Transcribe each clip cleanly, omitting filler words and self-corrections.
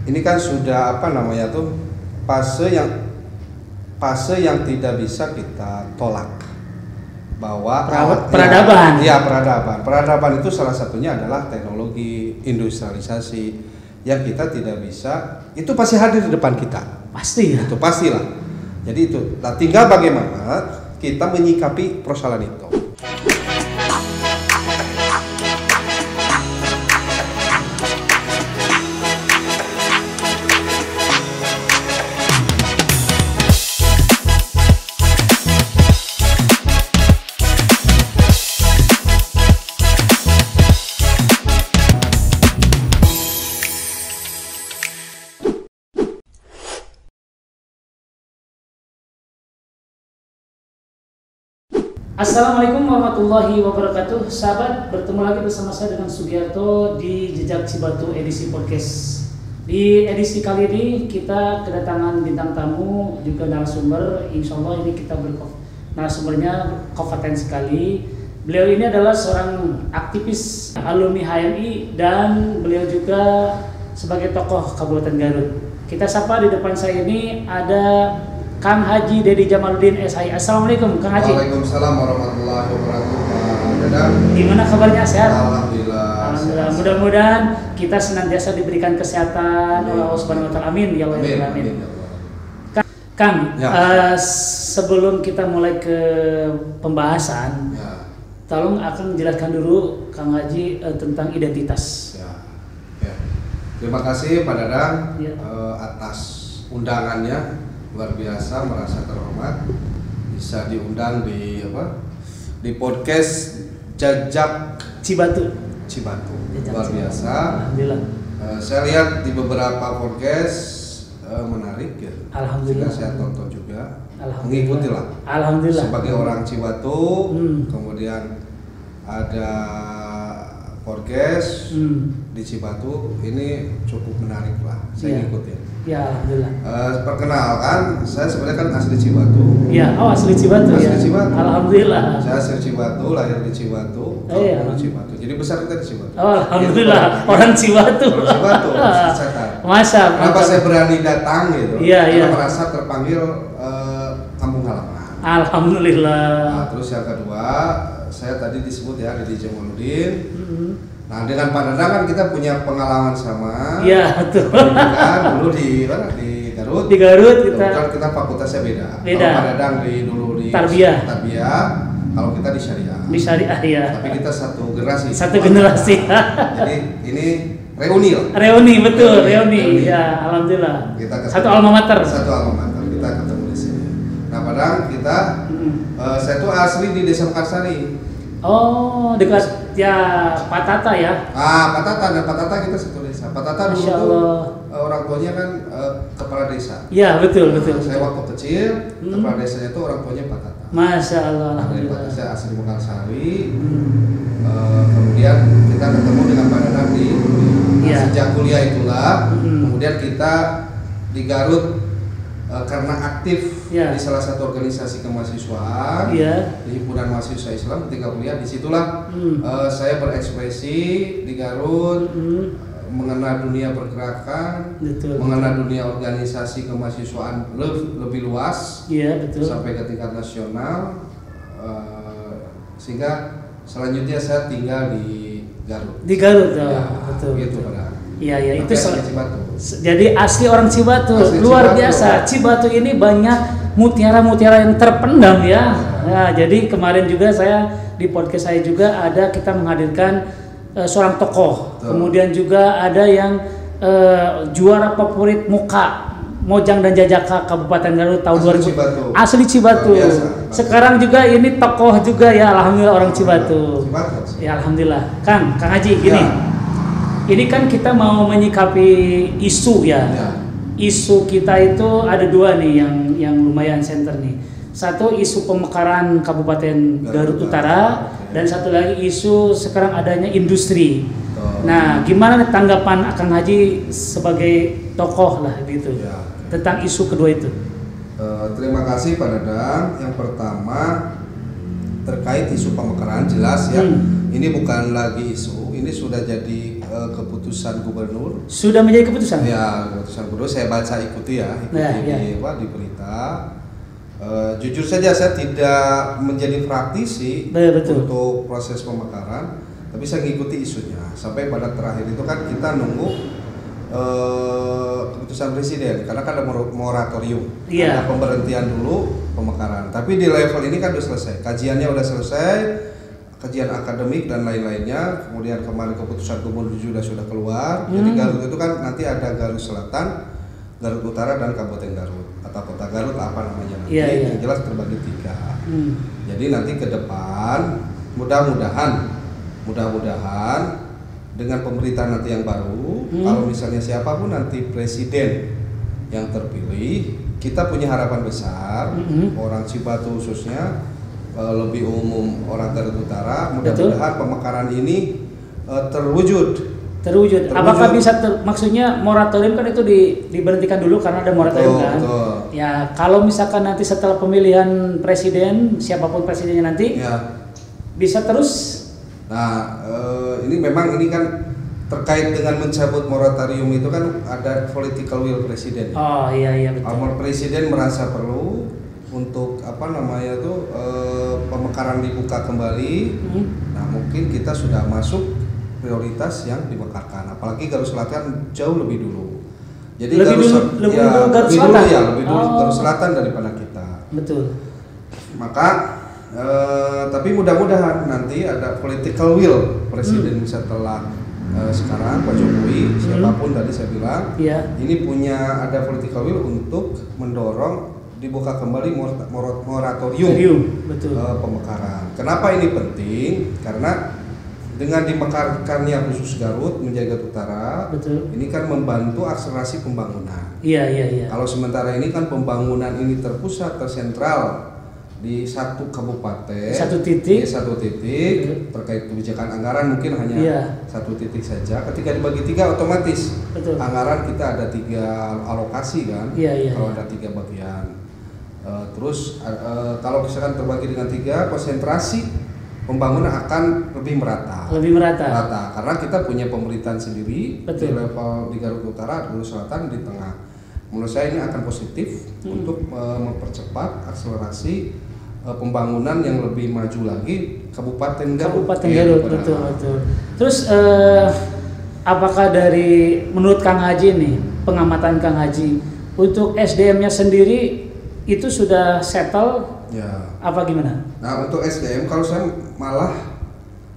ini kan sudah apa namanya tuh fase yang tidak bisa kita tolak, bahwa peradaban. Peradaban itu salah satunya adalah teknologi industrialisasi yang kita tidak bisa, itu pasti hadir di depan kita. Pasti ya. Itu pastilah. Jadi itu. Nah, tinggal bagaimana kita menyikapi persoalan itu. Assalamualaikum warahmatullahi wabarakatuh. Sahabat, bertemu lagi bersama saya dengan Sugiarto di Jejak Cibatu edisi podcast. Di edisi kali ini kita kedatangan bintang tamu juga narasumber. Insya Allah ini kita narasumbernya kompeten sekali. Beliau ini adalah seorang aktivis alumni HMI dan beliau juga sebagai tokoh Kabupaten Garut. Kita sapa, di depan saya ini ada Kang Haji Dedi Jamaluddin SI. Assalamualaikum Kang Haji. Waalaikumsalam warahmatullahi wabarakatuh. Dadang. Gimana kabarnya, sehat? Alhamdulillah. Alhamdulillah. Mudah-mudahan kita senantiasa diberikan kesehatan oleh Allah Subhanahu wa taala. Amin ya Allah. Amin. Kang, sebelum kita mulai ke pembahasan, tolong akan menjelaskan dulu Kang Haji tentang identitas. Ya. Terima kasih Pak Dadang atas undangannya. Luar biasa, merasa terhormat bisa diundang di podcast Jejak Cibatu. Luar biasa. Alhamdulillah. Saya lihat di beberapa podcast menarik ya. Alhamdulillah. Saya tonton juga. Alhamdulillah. Mengikuti lah. Alhamdulillah. Sebagai orang Cibatu, kemudian ada podcast di Cibatu, ini cukup menarik lah. Saya ngikutin. Ya, alhamdulillah. Perkenalkan, saya sebenarnya kan asli Cibatu. Ya, asli Cibatu ya. Cibatu. Alhamdulillah. Saya asli Cibatu, lahir di Cibatu, Cibatu. Jadi besar kita di Cibatu. Alhamdulillah, orang Cibatu. Orang Cibatu. Masa. Kenapa saya berani datang gitu? Iya. Karena merasa terpanggil kampung halaman. Alhamdulillah. Nah, terus yang kedua, saya tadi disebut ya Dedi Jamaluddin. Nah, dengan Pak Dadang kan kita punya pengalaman sama. Iya, betul. Kan dulu di Garut. Di Garut kita fakultasnya beda. Kalau Pak Dadang dulu di Tarbiyah. Kalau kita di Syariah. Di Syariah ya. Tapi kita satu generasi. Jadi ini reuni lah. Reuni. Ya, alhamdulillah. Satu alma mater. Kita ketemu di sini. Nah, Padang kita saya tuh asli di Desa Mekarsari. Oh, dekat ya Pak Tata ya. Pak Tata kita satu desa. Pak Tata dulu tuh orang tuanya kan kepala desa. Iya, betul. Saya waktu kecil kepala desanya tuh orang tuanya Pak Tata. Masya Allah. Dari Pak Tata saya asli Mekarsari. Kemudian kita ketemu dengan Pak Dadang di sejak kuliah itulah. Kemudian kita di Garut karena aktif di salah satu organisasi kemahasiswaan, di himpunan mahasiswa Islam ketika kuliah, disitulah saya berekspresi di Garut, mengenal dunia pergerakan, mengenal dunia organisasi kemahasiswaan lebih luas, sampai ke tingkat nasional, sehingga selanjutnya saya tinggal di Garut. Di Garut, betul. Gitu pada. Iya, itu jadi asli orang Cibatu. Luar biasa. Cibatu ini banyak mutiara-mutiara yang terpendam ya. Nah, jadi kemarin juga saya di podcast saya juga ada kita menghadirkan seorang tokoh. Kemudian juga ada yang juara favorit muka Mojang dan Jajaka Kabupaten Garut tahun 2000. Asli Cibatu. Sekarang juga ini tokoh juga ya, alhamdulillah orang Cibatu. Ya, alhamdulillah. Kang Haji gini. Ini kan kita mau menyikapi isu ya. Isu kita itu ada dua nih yang lumayan center nih. Satu isu pemekaran Kabupaten Garut Utara dan satu lagi isu sekarang adanya industri. Nah, gimana tanggapan Kang Haji sebagai tokoh lah gitu tentang isu kedua itu? Terima kasih Pak Dadang. Yang pertama terkait isu pemekaran jelas ya. Ini bukan lagi isu, ini sudah jadi keputusan gubernur. Sudah menjadi keputusan? Ya, keputusan gubernur saya baca ikuti di berita. Jujur saja saya tidak menjadi praktisi untuk proses pemekaran, tapi saya mengikuti isunya sampai pada terakhir itu kan kita nunggu keputusan presiden karena kan ada moratorium, ada pemberhentian dulu pemekaran. Tapi di level ini kan sudah selesai, kajiannya sudah selesai, kajian akademik dan lain-lainnya. Kemudian kemarin keputusan gubernur sudah keluar. Jadi Garut itu kan nanti ada Garut Selatan, Garut Utara dan Kabupaten Garut atau Kota Garut apa namanya nanti. Yang jelas terbagi 3. Jadi nanti ke depan mudah-mudahan dengan pemerintahan nanti yang baru, kalau misalnya siapapun nanti presiden yang terpilih, kita punya harapan besar, orang Cibatu khususnya, lebih umum orang Garut Utara, mudah-mudahan pemekaran ini terwujud. Apakah bisa maksudnya moratorium kan itu diberhentikan dulu karena ada moratorium kan? Ya kalau misalkan nanti setelah pemilihan presiden, siapapun presidennya nanti, bisa terus. Nah, ini kan terkait dengan mencabut moratorium itu kan ada political will presiden. Oh iya betul. Presiden merasa perlu untuk pemekaran dibuka kembali. Nah, mungkin kita sudah masuk prioritas yang dimekarkan. Apalagi Garut Selatan jauh lebih dulu. Jadi Garut Selatan daripada kita. Betul. Maka tapi mudah-mudahan nanti ada political will presiden setelah sekarang Pak Jokowi siapapun tadi saya bilang ini punya ada political will untuk mendorong dibuka kembali moratorium pemekaran. Kenapa ini penting? Karena dengan dimekarkannya khusus Garut menjadi Garut Utara, ini kan membantu akselerasi pembangunan. Iya. Kalau sementara ini kan pembangunan ini terpusat, tersentral di satu kabupaten, satu titik terkait kebijakan anggaran mungkin hanya satu titik saja. Ketika dibagi 3 otomatis anggaran kita ada 3 alokasi kan, kalau ada 3 bagian. Terus kalau misalkan terbagi dengan 3, konsentrasi pembangunan akan lebih merata. Karena kita punya pemerintahan sendiri di level di Garut Utara, Garut Selatan di tengah. Menurut saya ini akan positif untuk mempercepat akselerasi pembangunan yang lebih maju lagi Kabupaten Garut. Betul. Terus apakah menurut Kang Haji nih, pengamatan Kang Haji untuk SDM-nya sendiri itu sudah settle? Apa gimana? Nah, untuk SDM kalau saya malah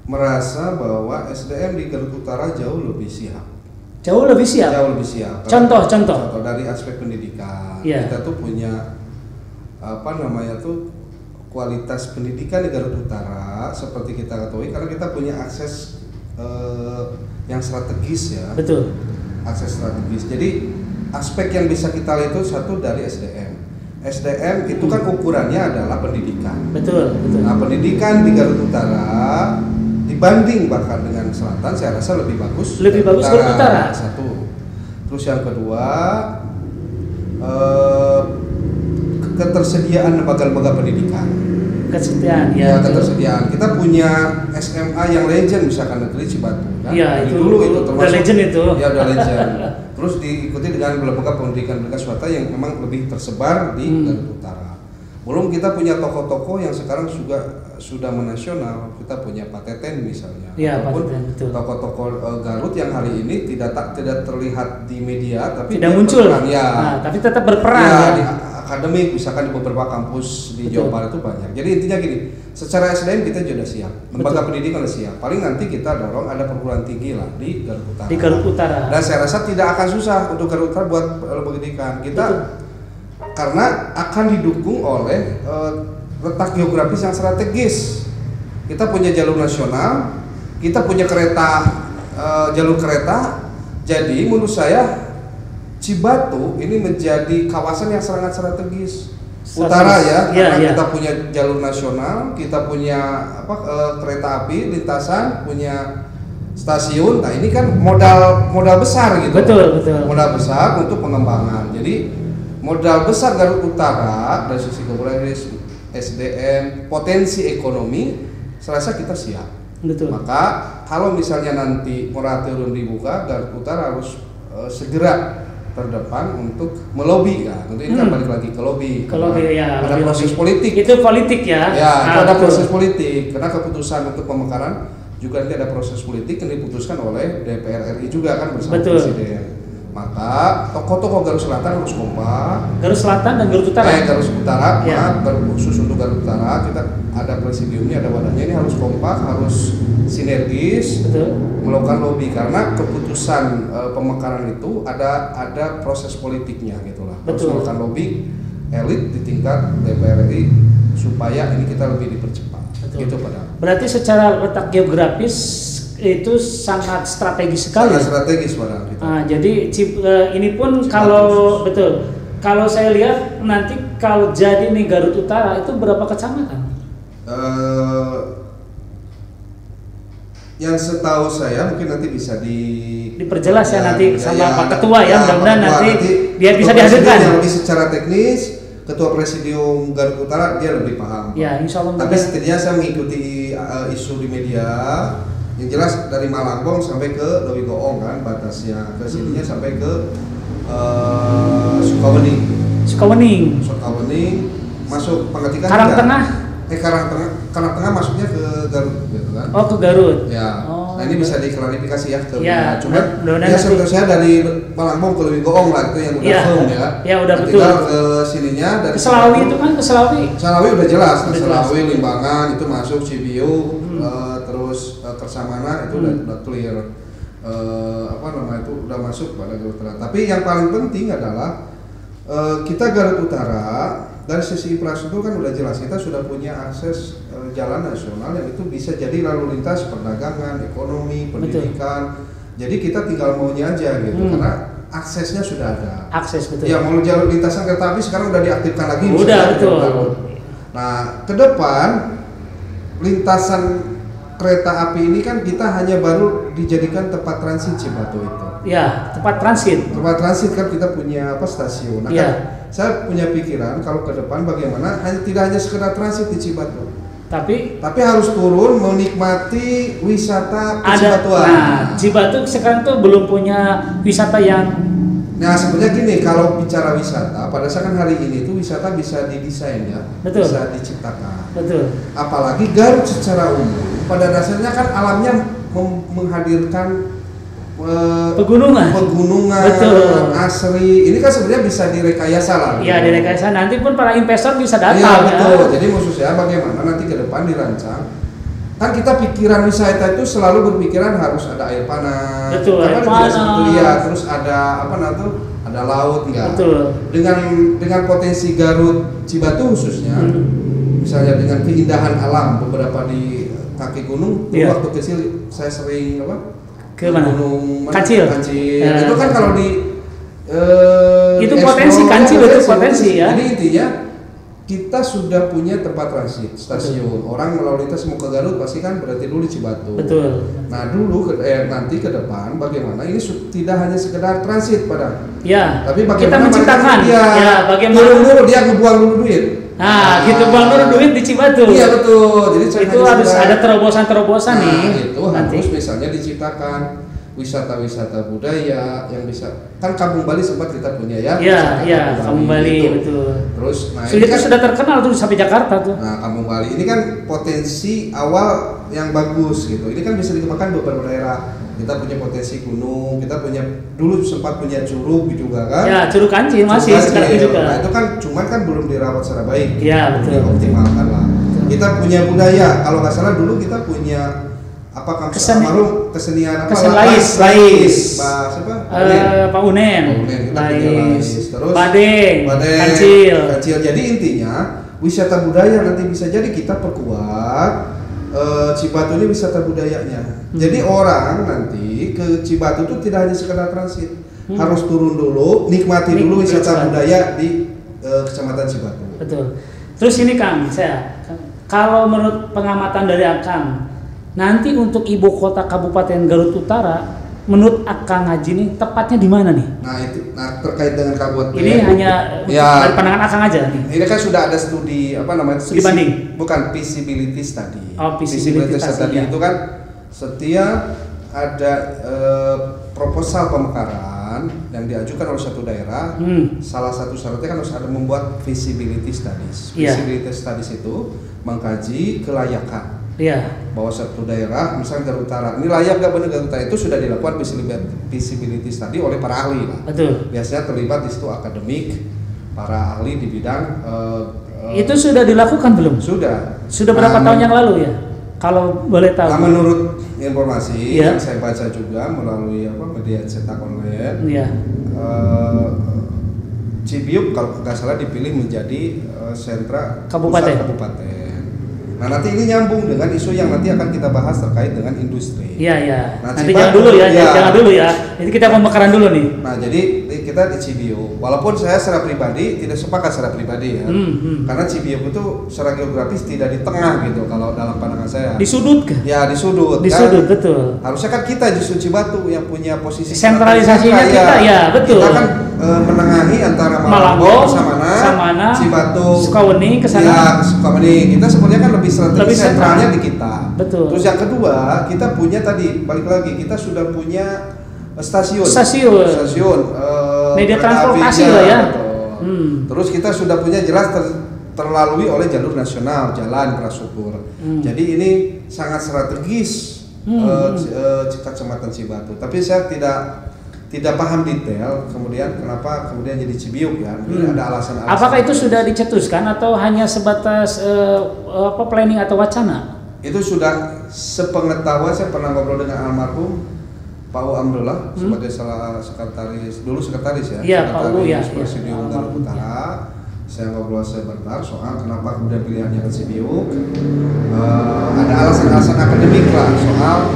merasa bahwa SDM di Garut Utara jauh lebih siap. Contoh dari aspek pendidikan. Kita tuh punya kualitas pendidikan di Garut Utara seperti kita ketahui karena kita punya akses yang strategis ya. Betul. Akses strategis. Jadi aspek yang bisa kita lihat itu satu dari SDM. SDM itu kan ukurannya adalah pendidikan. Betul. Nah, pendidikan di Garut Utara dibanding bahkan dengan Selatan saya rasa lebih bagus. Garut Utara. Satu. Terus yang kedua ketersediaan lembaga pendidikan. Ketersediaan. Kita punya SMA yang legend misalkan negeri Cibatu kan. Itu termasuk legend itu. Udah legend. Terus diikuti dengan lembaga pendidikan swasta yang memang lebih tersebar di Garut Utara. Belum kita punya tokoh-tokoh yang sekarang sudah menasional. Kita punya Pak Teten misalnya. Ataupun tokoh-tokoh Garut yang hari ini tidak terlihat di media tapi tidak muncul. Tapi tetap berperan. Di akademik misalkan di beberapa kampus di Jawa Barat itu banyak. Jadi intinya gini, secara SDM kita sudah siap, lembaga pendidikan sudah siap. Paling nanti kita dorong ada perguruan tinggi lah di Garut Utara. Dan saya rasa tidak akan susah untuk Garut Utara buat lembaga pendidikan kita. Karena akan didukung oleh letak geografis yang strategis. Kita punya jalur nasional, kita punya jalur kereta. Jadi menurut saya Cibatu ini menjadi kawasan yang sangat strategis. Utara karena kita punya jalur nasional, kita punya kereta api lintasan, punya stasiun. Nah ini kan modal besar gitu. Betul. Modal besar untuk pengembangan. Jadi modal besar Garut Utara dari sisi kebudayaan, SDM, potensi ekonomi, saya rasa kita siap. Betul. Maka kalau misalnya nanti moratorium dibuka, Garut Utara harus segera terdepan untuk melobi kan. Tentu ini kan balik lagi ke lobby. Ya, ada proses politik. Itu politik ya. Ya, itu ada proses politik. Karena keputusan untuk pemekaran juga nanti ada proses politik yang diputuskan oleh DPR RI juga kan bersama Presiden. Maka tokoh-tokoh Garut Selatan harus kompak. Garut Selatan dan Garut Utara. Garut Utara, khusus untuk Garut Utara kita ada presidiumnya, ada wadahnya, ini harus kompak, harus sinergis, melakukan lobby karena keputusan pemekaran itu ada proses politiknya gitulah. Harus melakukan lobby elit di tingkat DPR RI supaya ini kita lebih dipercepat. Gitu Pak. Berarti secara letak geografis itu sangat strategis sekali. Sangat strategis Pak. Jadi ini pun kalau kalau saya lihat nanti kalau jadi nih Garut Utara itu berapa kecamatan? Yang setahu saya mungkin nanti bisa diperjelas ya nanti sama Pak Ketua ya, mudah-mudahan nanti biar bisa dihadirkan. Yang lebih secara teknis, Ketua Presidium Garut Utara dia lebih paham. Ya, insya Allah. Tapi setidaknya saya mengikuti isu di media. Yang jelas dari Malangbong sampai ke Leuwi Goong kan batasnya, ke sininya sampai ke Sukawening masuk Pangatikan Karangtengah. Karangtengah masuknya ke Garut gitu kan. Oh, ke Garut. Ya. Nah, ini bisa diklarifikasi ya ke cuma ya sebetulnya saya dari Malangbong ke Leuwi Goong lah itu yang udah firm ya. Ya udah betul. Tinggal ke sininya dari Selawi itu kan ke Selawi. Selawi udah jelas, Selawi Limbangan itu masuk Cibiu, terus Kersamana itu udah clear. Itu udah masuk pada Garut Utara. Tapi yang paling penting adalah kita Garut Utara dari sisi infrastruktur kan udah jelas, kita sudah punya akses jalan nasional yang itu bisa jadi lalu lintas perdagangan, ekonomi, pendidikan. Jadi kita tinggal maunya aja gitu karena aksesnya sudah ada. Akses betul. Ya mau jalur lintasan kereta api sekarang udah diaktifkan lagi. Udah betul. Nah ke depan lintasan kereta api ini kan kita hanya baru dijadikan tempat transit Cibatu itu. Ya, tempat transit. Tempat transit kan kita punya stasiun. Nah, kan saya punya pikiran kalau ke depan bagaimana tidak hanya sekedar transit di Cibatu. Tapi harus turun menikmati wisata Cibatuan. Nah, Cibatu sekarang tuh belum punya wisata yang. Nah sebenarnya gini, kalau bicara wisata, pada saat kan hari ini tuh wisata bisa didesain ya, bisa diciptakan. Betul. Apalagi Garut secara umum, pada dasarnya kan alamnya menghadirkan pegunungan, betul. Asri. Ini kan sebenarnya bisa direkayasa lah. Iya, direkayasa. Nanti pun para investor bisa datang. Iya betul. Jadi maksud saya bagaimana nanti ke depan dirancang. Kan kita pikiran wisata itu selalu berpikiran harus ada air panas. Betul. Air panas. Terus ada ada laut enggak. Betul. Dengan potensi Garut Cibatu khususnya, misalnya dengan keindahan alam beberapa di kaki gunung. Waktu kecil saya sering ke mana? Gunung Kancil. Ya. Itu kan kalau di itu potensi Kancil itu potensi ya. Jadi intinya kita sudah punya tempat transit stasiun. Orang lalu lintas mau ke Garut pasti kan berarti dulu di Cibatu. Betul. Nah dulu nanti ke depan bagaimana ini tidak hanya sekedar transit pada. Ya. Tapi bagaimana kita menciptakan. Bagaimana dulu dia ngebuang dulu duit. Nah, gitu buang dulu duit di Cibatu. Iya betul. Jadi itu harus ada terobosan-terobosan nih. Itu nanti. Harus misalnya diciptakan wisata-wisata budaya yang bisa, kan Kampung Bali sempat kita punya ya. Iya, Kampung Bali betul. Terus itu kan sudah terkenal tuh sampai Jakarta tuh. Nah, Kampung Bali ini kan potensi awal yang bagus gitu. Ini kan bisa dikembangkan beberapa daerah. Kita punya potensi gunung, kita punya dulu sempat punya curug juga kan. Ya, Curug Kancil masih sekarang juga. Nah, itu kan cuman kan belum dirawat secara baik. Iya, betul. Dioptimalkan lah. Kita punya budaya, kalau nggak salah dulu kita punya kesenian Lais. Siapa? Pak Unen. Lais. Terus Badeng. Kancil. Jadi intinya wisata budaya nanti bisa jadi kita perkuat Cibatu ini wisata budayanya. Jadi orang nanti ke Cibatu itu tidak hanya sekedar transit, harus turun dulu, nikmati dulu wisata budaya di Kecamatan Cibatu. Betul. Terus ini Kang, kalau menurut pengamatan dari Akang, nanti untuk ibu kota Kabupaten Garut Utara menurut Akang Haji ini tepatnya di mana nih? Nah terkait dengan kabupaten. Ini hanya dari pandangan Akang aja nih. Ini kan sudah ada studi studi banding. Bukan feasibility study. Oh, feasibility study itu kan setiap ada proposal pemekaran yang diajukan oleh satu daerah, salah satu syaratnya kan harus ada membuat feasibility studies. Feasibility studies itu mengkaji kelayakan. Bahwa satu daerah, misalnya Garut Utara, ini layak nggak benar Garut Utara, itu sudah dilakukan feasibility study oleh para ahli lah. Betul. Biasanya terlibat di situ akademik, para ahli di bidang. Itu sudah dilakukan belum? Sudah. Sudah berapa tahun yang lalu ya? Kalau boleh tahu. Menurut informasi yang saya baca juga melalui media cetak online, Cibiuk kalau nggak salah dipilih menjadi sentra kabupaten. Nah nanti ini nyambung dengan isu yang nanti akan kita bahas terkait dengan industri. Iya. Nah, nanti jangan dulu ya, jangan dulu ya. Ini kita pemekaran dulu nih. Nah jadi kita di Cibiuk, walaupun saya secara pribadi tidak sepakat secara pribadi ya, karena Cibiuk itu secara geografis tidak di tengah gitu kalau dalam pandangan saya. Di sudut kan? Ya di sudut. Di sudut betul. Harusnya kan kita justru Cibatu yang punya posisi sentralisasinya kita ya betul. Kita kan menengahi antara Malanggo, Samana, Cibatu, Sukaweni ke sana. Ya, Sukaweni. Kita sebenarnya kan lebih strategi sentralnya di kita. Betul. Terus yang kedua, kita punya tadi balik lagi kita sudah punya stasiun. Media transportasi lah ya. Terus kita sudah punya jelas terlalui oleh jalur nasional, jalan infrastruktur. Jadi ini sangat strategis Kecamatan Cibatu. Tapi saya tidak paham detail kemudian kenapa kemudian jadi Cibiuk ya. Ada alasan-alasan. Apakah itu sudah dicetuskan atau hanya sebatas planning atau wacana? Itu sudah sepengetahuan saya pernah ngobrol dengan almarhum Pak U Amrullah sebagai salah sekretaris ya. Iya, Pak U ya. Presidium Garut Utara. Saya ngobrol sebentar soal kenapa kemudian pilihannya ke Cibiuk. Ada alasan-alasan akademik lah soal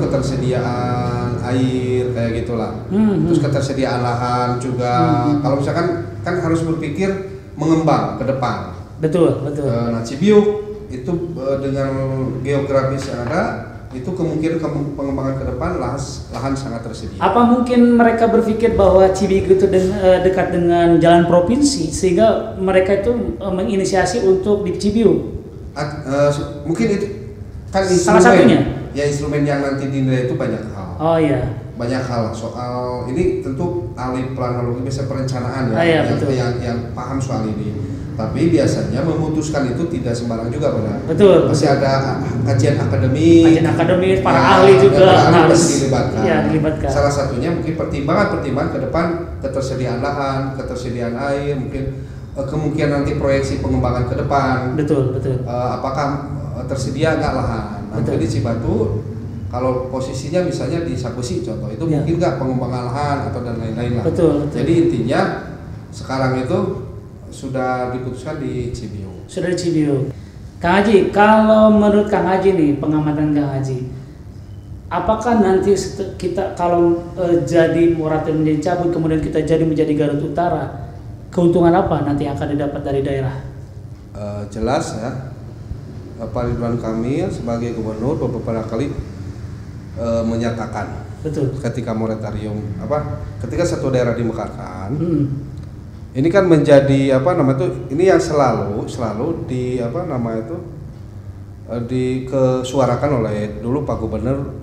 ketersediaan air kayak gitulah. Terus ketersediaan lahan juga. Kalau misalkan kan harus berpikir mengembang ke depan. Betul. Nah Cibiuk itu dengan geografis yang ada itu kemungkinan pengembangan ke depan lahan sangat tersedia. Apa mungkin mereka berpikir bahwa Cibiuk itu dekat dengan jalan provinsi sehingga mereka itu menginisiasi untuk di Cibiuk? Mungkin itu kan instrumen. Salah satunya. Ya instrumen yang nanti dinilai itu banyak hal. Oh iya. Banyak hal soal ini tentu ahli planologi biasa perencanaan yang paham soal ini. Tapi biasanya memutuskan itu tidak sembarang juga, Pak. Betul. Masih ada kajian akademis, para ahli juga harus dilibatkan. Ya, dilibatkan. Salah satunya mungkin pertimbangan ke depan ketersediaan lahan, ketersediaan air, mungkin kemungkinan nanti proyeksi pengembangan ke depan. Betul. Apakah tersedia nggak lahan? Nanti di Cibatu kalau posisinya misalnya di Sakusi contoh itu mungkin nggak pengembangan lahan atau dan lain-lain lah. Betul. Jadi intinya sekarang itu sudah diputuskan di Cibiuk. Sudah di Cibiuk. Kang Haji, kalau menurut Kang Haji nih, pengamatan Kang Haji, apakah nanti kita kalau jadi moratorium dicabut kemudian kita jadi menjadi Garut Utara, keuntungan apa nanti akan didapat dari daerah? Jelas ya, Pak Ridwan Kamil sebagai gubernur beberapa kali menyatakan, betul, ketika moratorium ketika satu daerah dimekarkan. Ini kan menjadi ini yang selalu dikesuarakan oleh dulu Pak Gubernur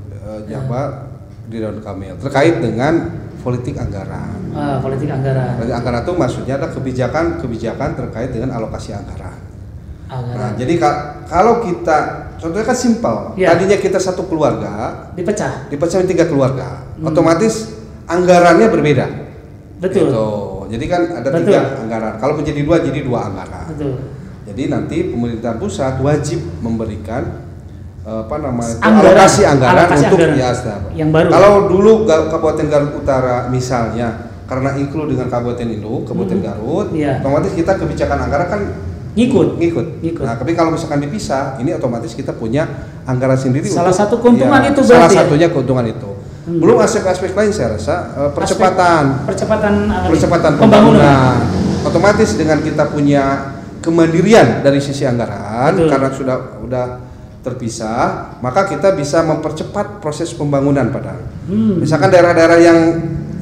Jabar Ridwan Kamil terkait dengan politik anggaran. Politik anggaran. Politik anggaran itu maksudnya ada kebijakan terkait dengan alokasi anggaran. Nah, jadi kalau kita contohnya kan simpel. Tadinya kita satu keluarga dipecah menjadi 3 keluarga. Otomatis anggarannya berbeda. Betul. Gitu. Jadi kan ada 3 anggaran. Kalau menjadi 2 jadi 2 anggaran. Betul. Jadi nanti pemerintah pusat wajib memberikan alokasi anggaran untuk yang baru. Kalau dulu Kabupaten Garut Utara misalnya karena include dengan Kabupaten Induk, Kabupaten Garut, otomatis kita kebijakan anggaran kan ngikut. Nah, tapi kalau misalkan dipisah, ini otomatis kita punya anggaran sendiri. Salah satu keuntungan itu berarti. Salah satunya keuntungan itu. Belum aspek-aspek lain saya rasa percepatan pembangunan. Otomatis dengan kita punya kemandirian dari sisi anggaran, karena sudah terpisah, maka kita bisa mempercepat proses pembangunan padahal. Misalkan daerah-daerah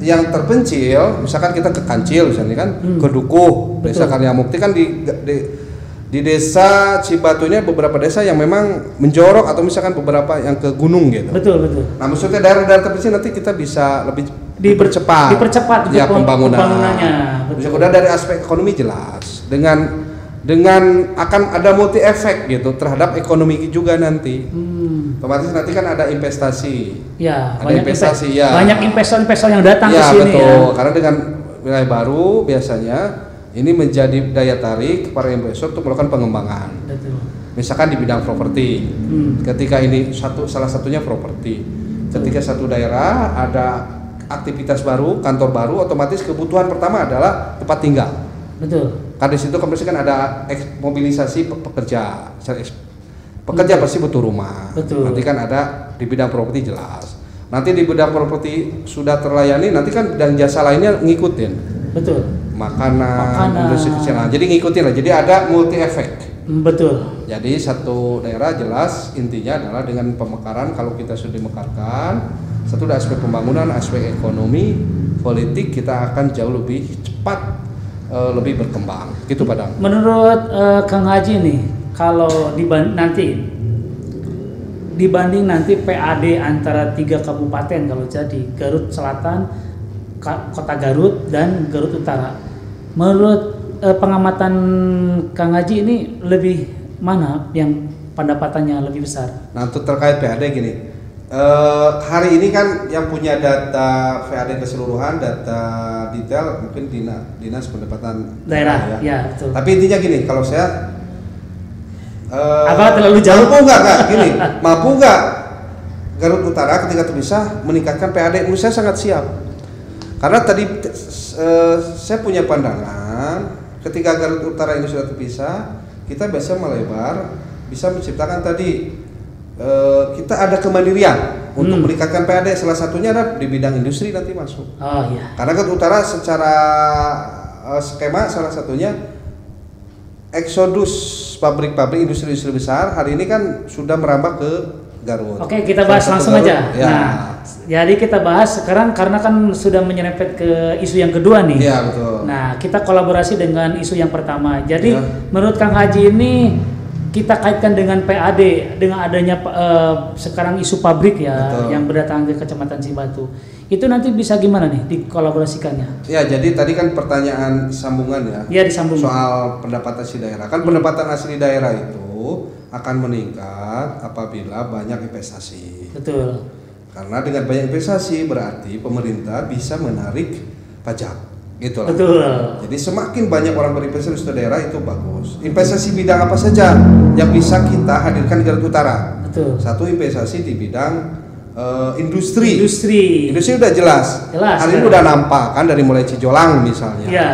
yang terpencil, misalkan kita ke Kancil misalnya kan, ke Dukuh, Desa Karya Mukti kan di desa Cibatu ini beberapa desa yang memang menjorok atau misalkan beberapa yang ke gunung gitu. Betul. Nah, maksudnya daerah-daerah terpencil nanti kita bisa lebih dipercepat ya pembangunannya. Kemudian dari aspek ekonomi jelas dengan akan ada multi efek gitu terhadap ekonomi juga nanti. Otomatis nanti kan ada investasi. Ya, ada investasi ya. Banyak investor-investor yang datang ke sini betul. ya. Karena dengan wilayah baru biasanya ini menjadi daya tarik para investor untuk melakukan pengembangan. Betul. Misalkan di bidang properti. Ketika ini salah satunya properti. Ketika satu daerah ada aktivitas baru, kantor baru, otomatis kebutuhan pertama adalah tempat tinggal. Betul. Karena di situ kan ada mobilisasi pekerja. Pekerja pasti butuh rumah. Betul. Nanti kan ada di bidang properti jelas. Nanti di bidang properti sudah terlayani, nanti kan bidang jasa lainnya ngikutin. Betul. Makanan. Industri kecil. Jadi ngikutin lah. Jadi ada multi efek. Betul. Jadi satu daerah jelas intinya adalah dengan pemekaran, kalau kita sudah mekarkan, satu dari aspek pembangunan, aspek ekonomi, politik, kita akan jauh lebih cepat, lebih berkembang. Gitu Padang. Menurut Kang Haji nih, kalau dibanding nanti PAD antara 3 kabupaten kalau jadi Garut Selatan, Kota Garut dan Garut Utara, menurut pengamatan Kang Haji ini lebih mana yang pendapatannya lebih besar? Nah, untuk terkait PAD gini, hari ini kan yang punya data PAD keseluruhan, data detail mungkin dinas pendapatan daerah ya betul. Tapi intinya gini, kalau saya apa terlalu jauh? Mampu nggak Garut Utara ketika terpisah meningkatkan PAD? Menurut saya sangat siap. Karena tadi saya punya pandangan, ketika Garut Utara ini sudah terpisah, kita bisa melebar, bisa menciptakan tadi kita ada kemandirian untuk meningkatkan PAD. Salah satunya ada di bidang industri nanti masuk. Oh iya. Karena Garut Utara secara skema salah satunya eksodus pabrik-pabrik industri-industri besar hari ini kan sudah merambah ke Garut. Oke, kita bahas langsung aja. Ya. Nah, jadi kita bahas sekarang karena kan sudah menyerempet ke isu yang kedua nih. Iya, betul. Nah, kita kolaborasi dengan isu yang pertama. Jadi, menurut Kang Haji ini kita kaitkan dengan PAD, dengan adanya sekarang isu pabrik ya, betul, yang berdatangan ke Kecamatan Cibatu. Itu nanti bisa gimana nih dikolaborasikannya? Ya, jadi tadi kan pertanyaan sambungan ya. Iya, disambung. Soal pendapatan asli daerah. Kan pendapatan asli daerah itu akan meningkat apabila banyak investasi. Betul. Karena dengan banyak investasi berarti pemerintah bisa menarik pajak. Gitu lah. Betul. Jadi semakin banyak orang berinvestasi di daerah itu bagus. Investasi bidang apa saja yang bisa kita hadirkan di Garut Utara? Betul. Satu, investasi di bidang industri. Industri udah jelas. Hari ini udah nampak kan, dari mulai Cijolang misalnya. Iya.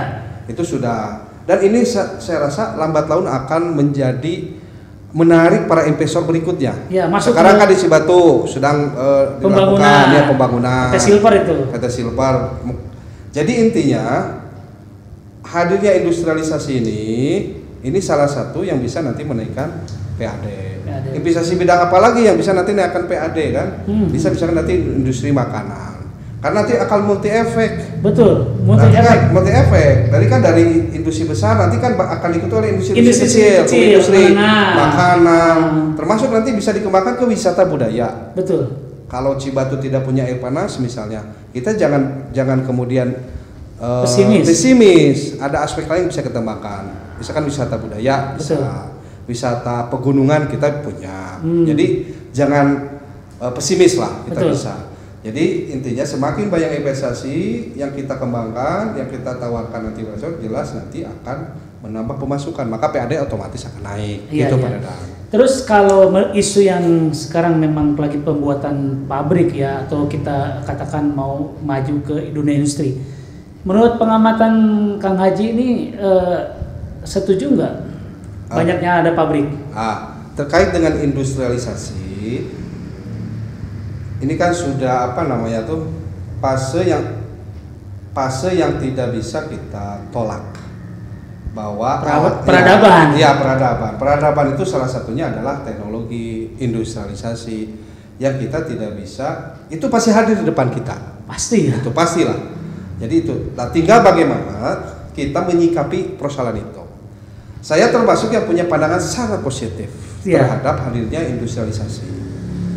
Itu sudah. Dan ini saya rasa lambat laun akan menjadi menarik para investor berikutnya. Ya, sekarang kan di Cibatu sedang dilakukan pembangunan. PT Silver itu. PT Silver. Jadi intinya hadirnya industrialisasi ini salah satu yang bisa nanti menaikkan PAD. Investasi bidang apa lagi yang bisa nanti naikkan PAD kan? Bisa nanti industri makanan. Karena nanti akan multi efek. Betul, multi efek. Dari industri besar nanti kan akan diikuti oleh industri kecil, industri makanan. Termasuk nanti bisa dikembangkan ke wisata budaya. Betul. Kalau Cibatu tidak punya air panas misalnya, kita jangan kemudian pesimis. Ada aspek lain yang bisa kita kembangkan. Misalkan wisata budaya, wisata pegunungan kita punya. Jadi jangan pesimis lah, kita bisa. Jadi intinya semakin banyak investasi yang kita kembangkan, yang kita tawarkan nanti jelas nanti akan menambah pemasukan, maka PAD otomatis akan naik. Iya, gitu iya. Pak Dadang. Terus kalau isu yang sekarang memang lagi pembuatan pabrik ya, atau kita katakan mau maju ke dunia industri, menurut pengamatan Kang Haji ini setuju nggak banyaknya ada pabrik? Terkait dengan industrialisasi, ini kan sudah fase yang tidak bisa kita tolak. bahwa peradaban. Ya, peradaban. Peradaban itu salah satunya adalah teknologi, industrialisasi yang kita tidak bisa, itu pasti hadir di depan kita. Pasti ya. Itu pastilah. Jadi itu. Nah, tinggal bagaimana kita menyikapi persoalan itu. Saya termasuk yang punya pandangan sangat positif terhadap hadirnya industrialisasi.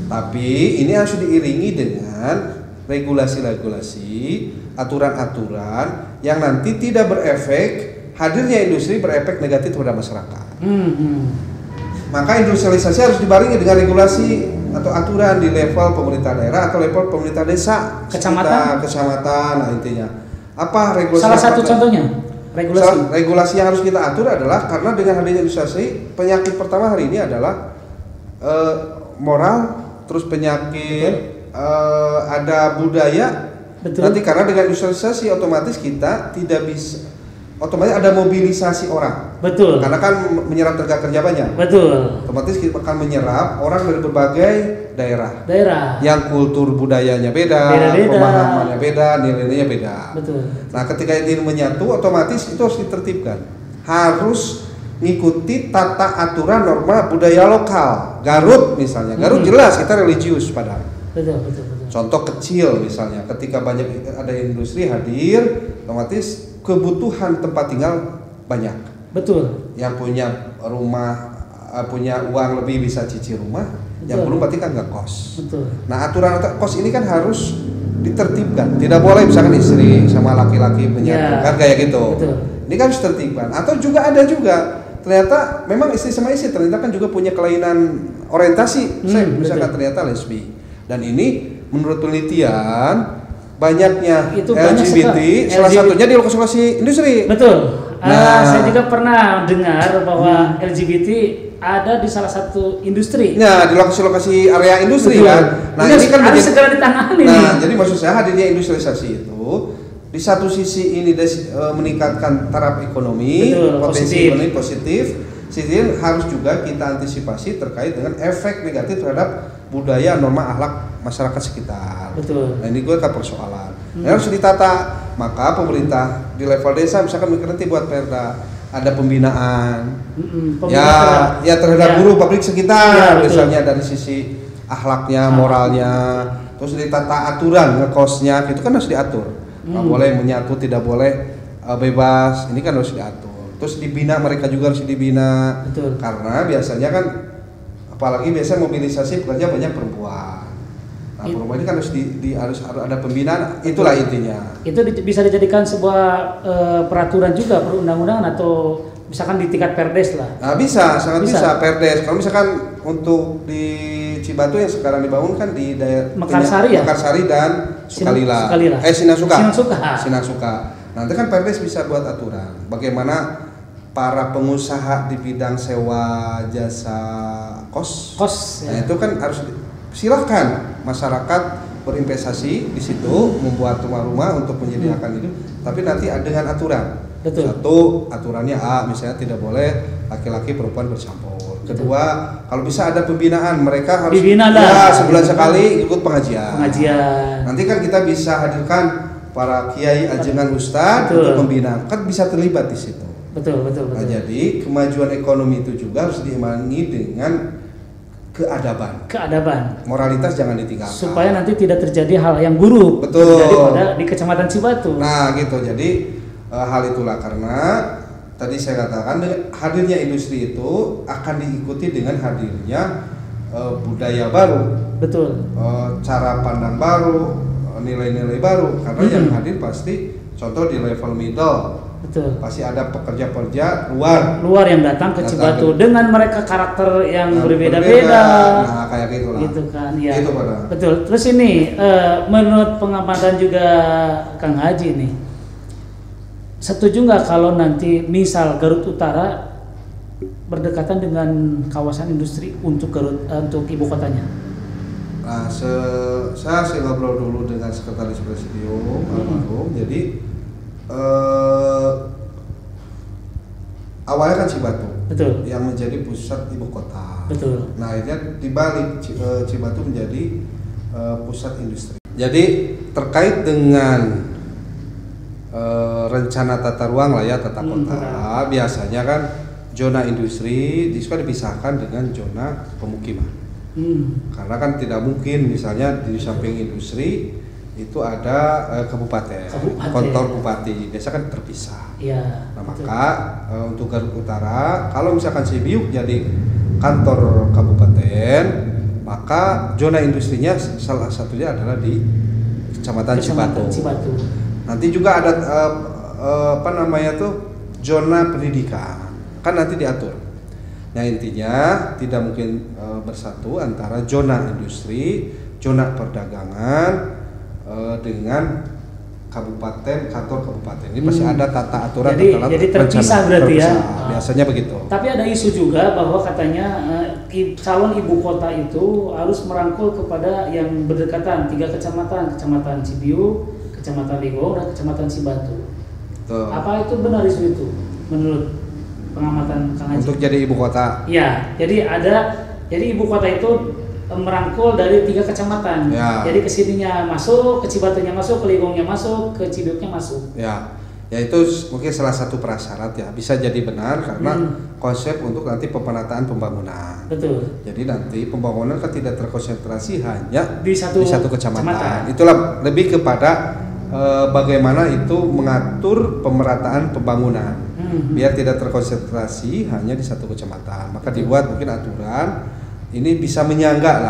Tapi ini harus diiringi dengan regulasi-regulasi, aturan-aturan yang nanti tidak berefek. Hadirnya industri berefek negatif terhadap masyarakat. Maka industrialisasi harus dibarengi dengan regulasi atau aturan di level pemerintah daerah atau level pemerintah desa, kecamatan. Nah intinya apa regulasi? Salah satu contohnya regulasi yang harus kita atur adalah karena dengan hadirnya industrialisasi, penyakit pertama hari ini adalah moral, terus penyakit ada budaya. Betul. Nanti karena dengan industrialisasi otomatis kita tidak bisa, otomatis ada mobilisasi orang. Betul. Karena kan menyerap tenaga kerja banyak. Betul. Otomatis kita akan menyerap orang dari berbagai daerah. Yang kultur budayanya beda. Pemahamannya beda, nilainya beda. Betul. Nah, ketika ini menyatu, otomatis itu harus ditertibkan. Harus ngikuti tata aturan norma budaya lokal. Garut misalnya. Garut jelas kita religius padahal. Betul. Contoh kecil misalnya, ketika banyak ada industri hadir, otomatis kebutuhan tempat tinggal banyak. Betul. Yang punya rumah, punya uang lebih bisa cicil rumah. Betul. Yang belum berarti kan nggak kos. Betul. Nah, aturan kos ini kan harus ditertibkan. Tidak boleh misalkan istri sama laki-laki menyatu, kan kayak gitu. Betul. Ini kan harus ditertibkan. Atau juga ada juga ternyata memang istri sama istri ternyata kan juga punya kelainan orientasi. Misalkan ternyata lesbi. Dan ini menurut penelitian banyaknya itu LGBT, salah satunya di lokasi industri. Betul. Saya juga pernah dengar bahwa LGBT ada di salah satu industri. Nah, di lokasi area industri. Betul. Kan. Nah, ini kan harus segera ditangani. Nah, jadi maksud saya hadirnya industrialisasi itu di satu sisi ini meningkatkan taraf ekonomi, potensi ekonomi positif. Sisi harus juga kita antisipasi terkait dengan efek negatif terhadap budaya, norma, akhlak masyarakat sekitar. Betul. Nah, ini gue kan persoalan. Harus ditata. Maka pemerintah di level desa misalkan nanti buat perda, ada pembinaan. Ya terhadap buruh pabrik sekitar, misalnya dari sisi akhlaknya, moralnya. Terus ditata aturan ngekosnya, itu kan harus diatur. Nggak boleh menyatu, tidak boleh bebas. Ini kan harus diatur. Terus dibina, mereka juga harus dibina. Betul. Karena biasanya kan apalagi biasanya mobilisasi pekerja banyak perempuan. Nah, perempuan ini kan harus ada pembinaan, itulah intinya. Itu bisa dijadikan sebuah peraturan juga, perundang-undangan atau misalkan di tingkat perdes lah. Nah, sangat bisa perdes. Kalau misalkan untuk di Cibatu yang sekarang dibangun kan di daerah Mekarsari dan Sukalila. Sinasuka. Nanti kan perdes bisa buat aturan bagaimana para pengusaha di bidang sewa jasa kos. Nah, itu kan harus silahkan masyarakat berinvestasi di situ, membuat rumah-rumah untuk menyediakan itu, tapi nanti dengan aturan. Betul. Satu, aturannya misalnya tidak boleh laki-laki perempuan bercampur. Kedua, kalau bisa ada pembinaan, mereka harus sebulan sekali ikut pengajian. Nanti kan kita bisa hadirkan para kiai, ajengan ustadz untuk pembinaan, kan bisa terlibat di situ. Betul. Nah, jadi kemajuan ekonomi itu juga harus diimbangi dengan keadaban. Moralitas jangan ditinggalkan. Supaya nanti tidak terjadi hal yang buruk. Betul. Terjadi di Kecamatan Cibatu. Nah, gitu. Jadi hal itulah karena tadi saya katakan hadirnya industri itu akan diikuti dengan hadirnya budaya baru. Betul. Cara pandang baru, nilai-nilai baru. Karena yang hadir pasti contoh di level middle. Betul. Pasti ada pekerja-pekerja luar yang datang ke Cibatu dengan mereka karakter yang berbeda-beda. Nah, kayak gitulah. Gitu kan, ya. Gitu, betul. Terus ini menurut pengamatan juga Kang Haji nih, setuju nggak kalau nanti misal Garut Utara berdekatan dengan kawasan industri untuk untuk ibu kotanya? Nah, saya ngobrol dulu dengan sekretaris presidium almarhum. Jadi awalnya kan Cibatu, betul, yang menjadi pusat ibu kota. Betul. Nah, akhirnya dibalik Cibatu menjadi pusat industri. Jadi terkait dengan rencana tata ruang lah ya, tata kota. Biasanya kan zona industri itu kan dipisahkan dengan zona pemukiman. Karena kan tidak mungkin misalnya di samping industri itu ada kabupaten, kantor bupati, biasa kan terpisah. Ya, nah maka untuk Garut Utara, kalau misalkan Sibiuk jadi kantor kabupaten, maka zona industrinya salah satunya adalah di Kecamatan Cibatu. Nanti juga ada zona pendidikan, kan nanti diatur. Nah intinya tidak mungkin bersatu antara zona industri, zona perdagangan dengan kabupaten, kantor kabupaten. Ini pasti ada tata aturan. Jadi terpisah berarti ya. Biasanya begitu. Tapi ada isu juga bahwa katanya calon ibu kota itu harus merangkul kepada yang berdekatan 3 kecamatan, Kecamatan Cibiu, Kecamatan Ligong, dan Kecamatan Cibatu. Tuh. Apa itu benar isu itu menurut pengamatan Kang Haji? Untuk jadi ibu kota? Ya, jadi ibu kota itu merangkul dari 3 kecamatan. Ya. Jadi kesininya masuk, ke Cibatunya masuk, ke Ligongnya masuk, ke Cibiuknya masuk. Ya, itu mungkin salah satu prasyarat ya, bisa jadi benar karena konsep untuk nanti pemenataan pembangunan. Betul. Jadi nanti pembangunan kan tidak terkonsentrasi hanya di satu kecamatan. Itulah lebih kepada bagaimana itu mengatur pemerataan pembangunan biar tidak terkonsentrasi hanya di satu kecamatan. Maka dibuat mungkin aturan ini bisa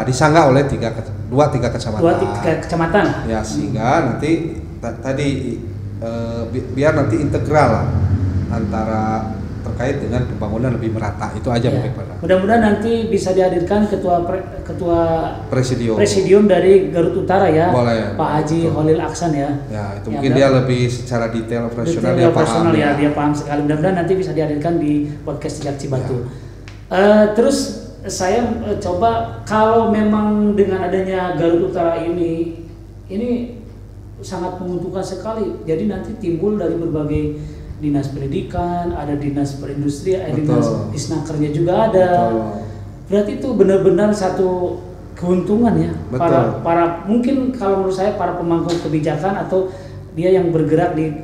disanggah oleh 2-3 kecamatan. 2-3 kecamatan. Ya, sehingga nanti tadi biar nanti integral lah antara terkait dengan pembangunan lebih merata. Itu aja mungkin Pak. Mudah-mudahan nanti bisa dihadirkan ketua presidium dari Garut Utara ya. Boleh, Pak Haji Holil Aksan ya. Ya, itu mungkin dia lebih secara detail operasional dia paham. Dia paham sekali. Mudah-mudahan nanti bisa dihadirkan di podcast Jejak Cibatu. Terus saya coba kalau memang dengan adanya Garut Utara ini sangat menguntungkan sekali. Jadi nanti timbul dari berbagai dinas pendidikan, ada dinas perindustrian, dinas disnakernya juga ada. Berarti itu benar-benar satu keuntungan ya. Para mungkin kalau menurut saya para pemangku kebijakan atau dia yang bergerak di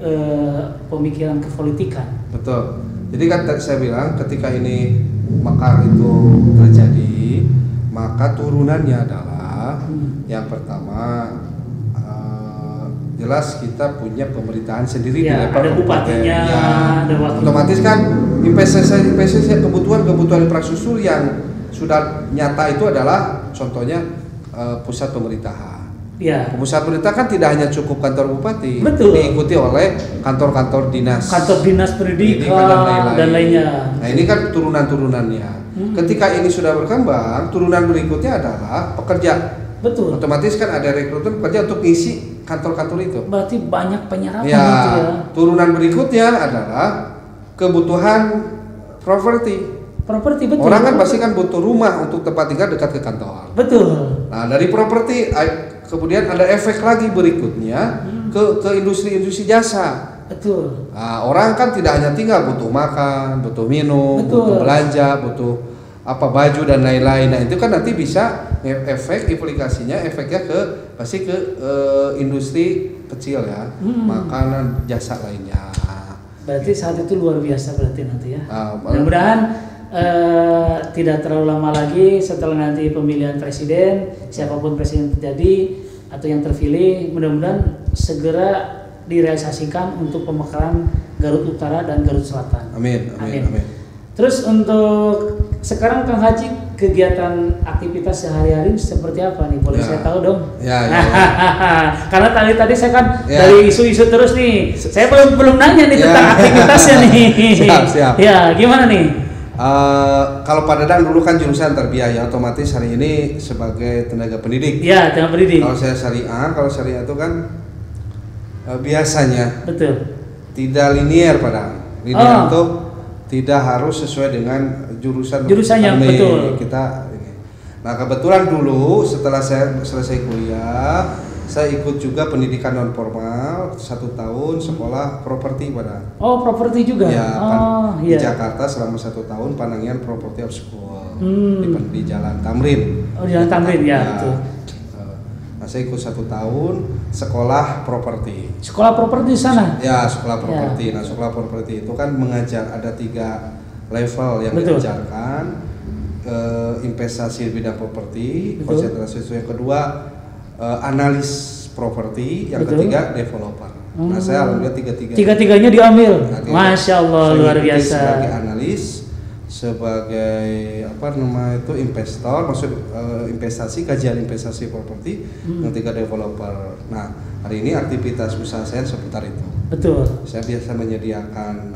pemikiran kepolitikan. Betul. Jadi kan saya bilang ketika ini makar itu terjadi, maka turunannya adalah yang pertama jelas kita punya pemerintahan sendiri di level ada bupatinya, ada wakil. Otomatis kan investasi kebutuhan infrastruktur yang sudah nyata itu adalah contohnya pusat pemerintahan. Ya. Pusat pemerintahan kan tidak hanya cukup kantor bupati, diikuti oleh kantor-kantor dinas, pendidikan dan lainnya. Nah ini kan turunan-turunannya. Ketika ini sudah berkembang, turunan berikutnya adalah pekerja. Betul. Otomatis kan ada rekrutmen pekerja untuk isi kantor-kantor itu. Berarti banyak penyerapan ya, gitu ya. Turunan berikutnya adalah kebutuhan properti. Betul. Orang kan pasti kan butuh rumah untuk tempat tinggal dekat ke kantor. Betul. Nah dari properti kemudian ada efek lagi berikutnya ke industri jasa. Betul. Nah, orang kan tidak hanya tinggal, butuh makan, butuh minum, butuh belanja, butuh baju dan lain-lain. Nah itu kan nanti bisa implikasinya efeknya pasti ke industri kecil ya, makanan, jasa lainnya. Berarti saat itu luar biasa berarti nanti ya. Mudah-mudahan tidak terlalu lama lagi setelah nanti pemilihan presiden, siapapun presiden terjadi atau yang terpilih, mudah-mudahan segera direalisasikan untuk pemekaran Garut Utara dan Garut Selatan. Amin. Terus untuk sekarang Kang Haji, kegiatan aktivitas sehari-hari seperti apa nih? Boleh saya tahu dong? Ya. Karena tadi saya kan dari isu-isu terus nih. Saya belum nanya nih tentang aktivitasnya nih. Siap. Ya, gimana nih? Kalau Pak Dadang dulu kan jurusan terbiaya, otomatis hari ini sebagai tenaga pendidik. Ya, tenaga pendidik. Kalau syariah itu kan biasanya tidak linear pada linear itu tidak harus sesuai dengan jurusannya betul. Nah kebetulan dulu setelah saya selesai kuliah, saya ikut juga pendidikan non formal 1 tahun sekolah properti pada. Properti juga. Di Jakarta selama 1 tahun Panangian Property of School di Jalan Tamrin. Jalan Tamrin ya. Betul. Nah Nah, saya ikut 1 tahun sekolah properti. Sekolah properti di sana? Ya, sekolah properti. Nah, sekolah properti itu kan mengajar ada 3 level yang diajarkan. Investasi bidang properti, konsentrasi itu yang kedua analis properti, yang ketiga developer. Nah, saya alhamdulillah tiga-tiganya diambil. Masya Allah, luar biasa. Sebagai analis, sebagai investor, maksud investasi, kajian investasi properti, yang ketiga developer. Nah, hari ini aktivitas usaha saya seputar itu. Betul. Saya biasa menyediakan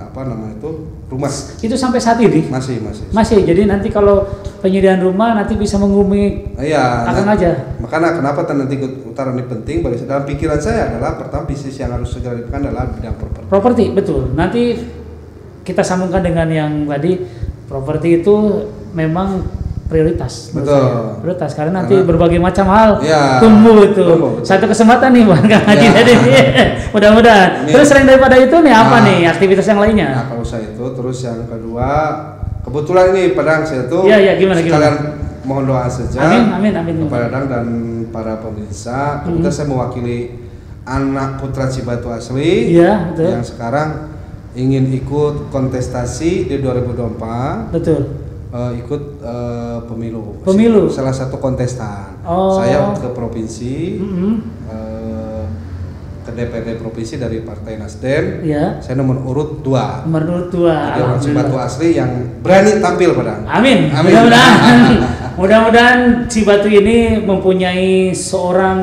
rumah. Itu sampai saat ini? Masih. Jadi nanti kalau penyediaan rumah nanti bisa menghubungi Akang aja. Makanya kenapa Tanah Tinggi Utara ini penting bagi dalam pikiran saya adalah pertama bisnis yang harus segera dilakukan adalah bidang properti. Properti, betul. Nanti kita sambungkan dengan yang tadi, properti itu memang prioritas. Betul. Prioritas karena nanti berbagai macam hal tumbuh itu. Satu kesempatan nih buat Kang Haji tadi. Mudah-mudahan. Terus selain daripada itu nih apa nih aktivitas yang lainnya? Nah, kalau saya itu terus yang kedua, kebetulan ini Padang saya tuh gimana? Sekalian mohon doa saja. Amin. Kepada Padang dan para pemirsa. Kebetulan saya mewakili anak putra Cibatu asli yang sekarang ingin ikut kontestasi di 2024. Betul. Ikut pemilu. Salah satu kontestan. Saya ke provinsi, ke DPRD provinsi dari Partai Nasdem. Saya nomor urut 2. Jadi orang Cibatu asli yang berani tampil Padang. Amin. Mudah-mudahan Cibatu ini mempunyai seorang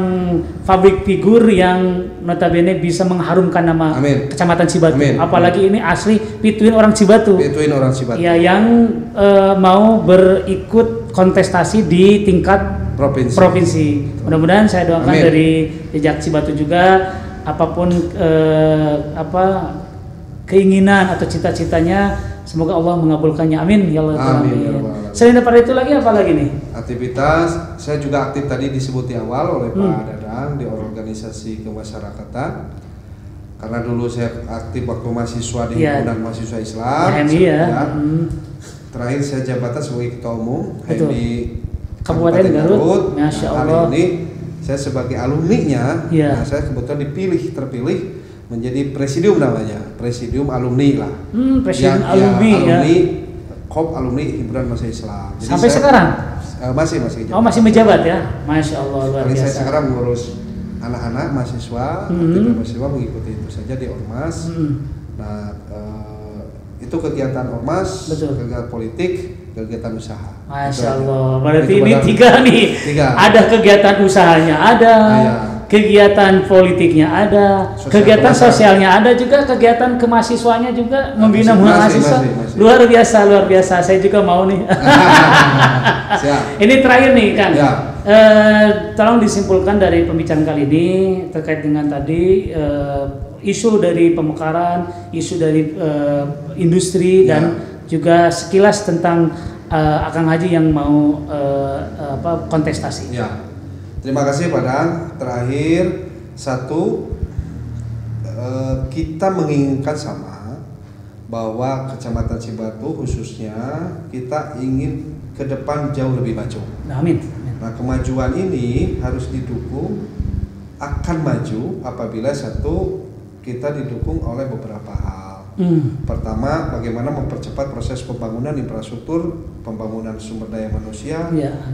public figure yang notabene bisa mengharumkan nama Kecamatan Cibatu. Apalagi ini asli pituin orang Cibatu. Ya, yang mau berikut kontestasi di tingkat provinsi. Mudah-mudahan saya doakan dari jejak Cibatu juga apapun keinginan atau cita-citanya, semoga Allah mengabulkannya. Amin ya Allah. Selain daripada itu lagi apa lagi nih? Aktivitas saya juga aktif tadi disebut di awal oleh Pak Dadang di organisasi kemasyarakatan. Karena dulu saya aktif waktu mahasiswa di himpunan mahasiswa Islam. Terakhir saya jabatan sebagai ketua umum di Kabupaten Garut. Masya Allah. Hari ini saya sebagai alumninya, saya kebetulan terpilih menjadi presidium namanya, presidium alumni lah. Presidium alumni. KOP alumni himpunan mahasiswa Islam. Jadi sampai sekarang masih masih menjabat ya. Masya Allah, luar biasa. Saya sekarang mengurus anak-anak mahasiswa, mahasiswa mengikuti itu saja di ormas. Nah, itu kegiatan ormas, kegiatan politik, kegiatan usaha. Masya Allah, berarti ini 3 nih. Ada kegiatan usahanya, ada kegiatan politiknya, ada kegiatan sosialnya, ada juga kegiatan kemahasiswanya juga, membina mahasiswa. Luar biasa. Saya juga mau nih. Ini terakhir nih Kang. Tolong disimpulkan dari pembicaraan kali ini terkait dengan tadi isu dari pemekaran, isu dari industri dan juga sekilas tentang Akang Haji yang mau kontestasi. Terima kasih Padang. Terakhir kita menginginkan sama bahwa Kecamatan Cibatu khususnya kita ingin ke depan jauh lebih maju. Amin. Nah, kemajuan ini harus didukung, akan maju apabila kita didukung oleh beberapa hal. Pertama, bagaimana mempercepat proses pembangunan infrastruktur, pembangunan sumber daya manusia,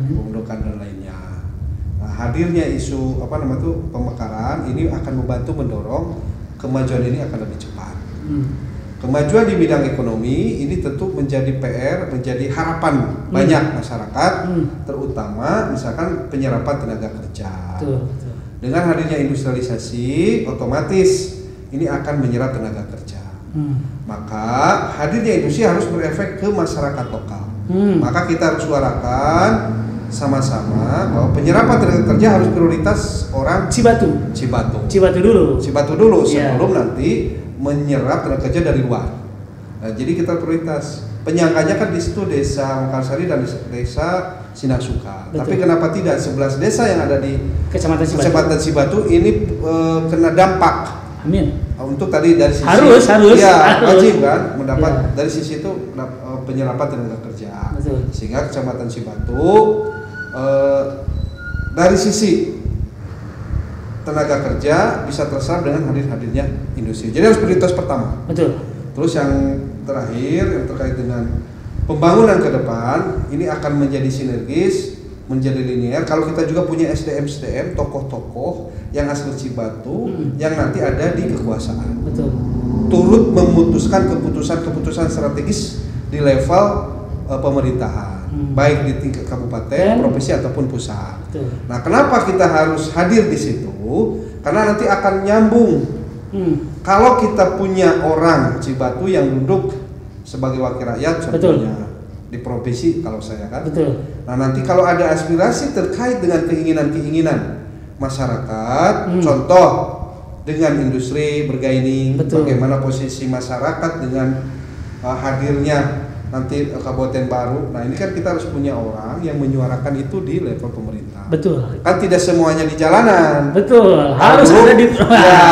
pembentukan dan lainnya. Nah, hadirnya isu pemekaran ini akan membantu mendorong kemajuan ini akan lebih cepat. Kemajuan di bidang ekonomi ini tentu menjadi PR, menjadi harapan banyak masyarakat, terutama misalkan penyerapan tenaga kerja. Dengan hadirnya industrialisasi, otomatis ini akan menyerap tenaga kerja. Maka hadirnya industri harus berefek ke masyarakat lokal. Maka kita harus suarakan sama-sama bahwa penyerapan tenaga kerja harus prioritas orang Cibatu dulu sebelum nanti menyerap tenaga kerja dari luar. Nah, jadi kita prioritas. Penyangganya kan di situ desa Mekarsari dan desa Sinasuka. Tapi kenapa tidak 11 desa yang ada di Kecamatan Cibatu ini kena dampak? Amin. Untuk tadi dari sisi harus wajib kan mendapat dari sisi itu penyerapan tenaga kerja. Sehingga Kecamatan Cibatu dari sisi tenaga kerja bisa terserap dengan hadirnya industri. Jadi harus prioritas pertama. Betul. Terus yang terakhir yang terkait dengan pembangunan ke depan ini akan menjadi sinergis, menjadi linear. Kalau kita juga punya SDM, tokoh-tokoh yang asli Cibatu yang nanti ada di kekuasaan. Betul. Turut memutuskan keputusan strategis di level pemerintahan, baik di tingkat kabupaten, provinsi ataupun pusat. Betul. Nah, kenapa kita harus hadir di situ? Karena nanti akan nyambung. Kalau kita punya orang Cibatu yang duduk sebagai wakil rakyat, contohnya di provinsi kalau saya kan. Betul. Nah, nanti kalau ada aspirasi terkait dengan keinginan masyarakat, contoh dengan industri bergaining, bagaimana posisi masyarakat dengan hadirnya nanti kabupaten baru. Nah, ini kan kita harus punya orang yang menyuarakan itu di level pemerintah. Betul. Kan tidak semuanya di jalanan. Betul. Harus ada di. Ya,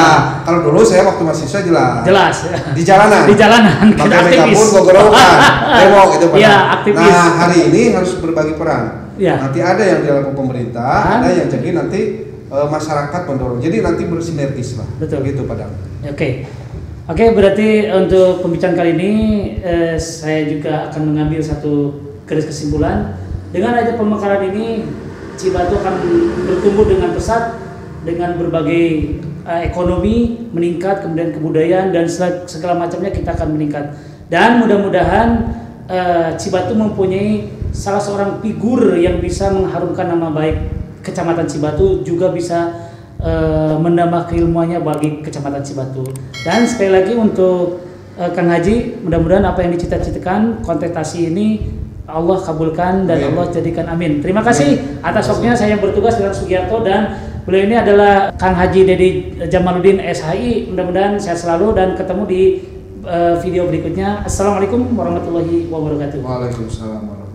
kalau dulu saya waktu mahasiswa jelas. Jelas. Di jalanan. Di jalanan. Pakai megapun, gogorokan, demo gitu. Iya, aktivis. Nah, hari ini harus berbagi peran. Ya. Nanti ada yang di level pemerintah, ada yang jadi nanti masyarakat mendorong. Jadi nanti bersinergis lah. Betul. Gitu Padang. Oke, berarti untuk pembicaraan kali ini saya juga akan mengambil satu garis kesimpulan. Dengan adanya pemekaran ini, Cibatu akan bertumbuh dengan pesat, dengan berbagai ekonomi meningkat, kemudian kebudayaan dan segala macamnya kita akan meningkat. Dan mudah-mudahan Cibatu mempunyai salah seorang figur yang bisa mengharumkan nama baik Kecamatan Cibatu, juga bisa menambah keilmuannya bagi Kecamatan Cibatu. Dan sekali lagi untuk Kang Haji, mudah-mudahan apa yang dicita-citakan kontestasi ini Allah kabulkan dan Allah jadikan amin. Terima kasih atas waktunya. Saya yang bertugas dengan Sugiarto dan beliau ini adalah Kang Haji Dedi Jamaluddin SHI. Mudah-mudahan sehat selalu dan ketemu di video berikutnya. Assalamualaikum warahmatullahi wabarakatuh. Waalaikumsalam warahmatullahi wabarakatuh.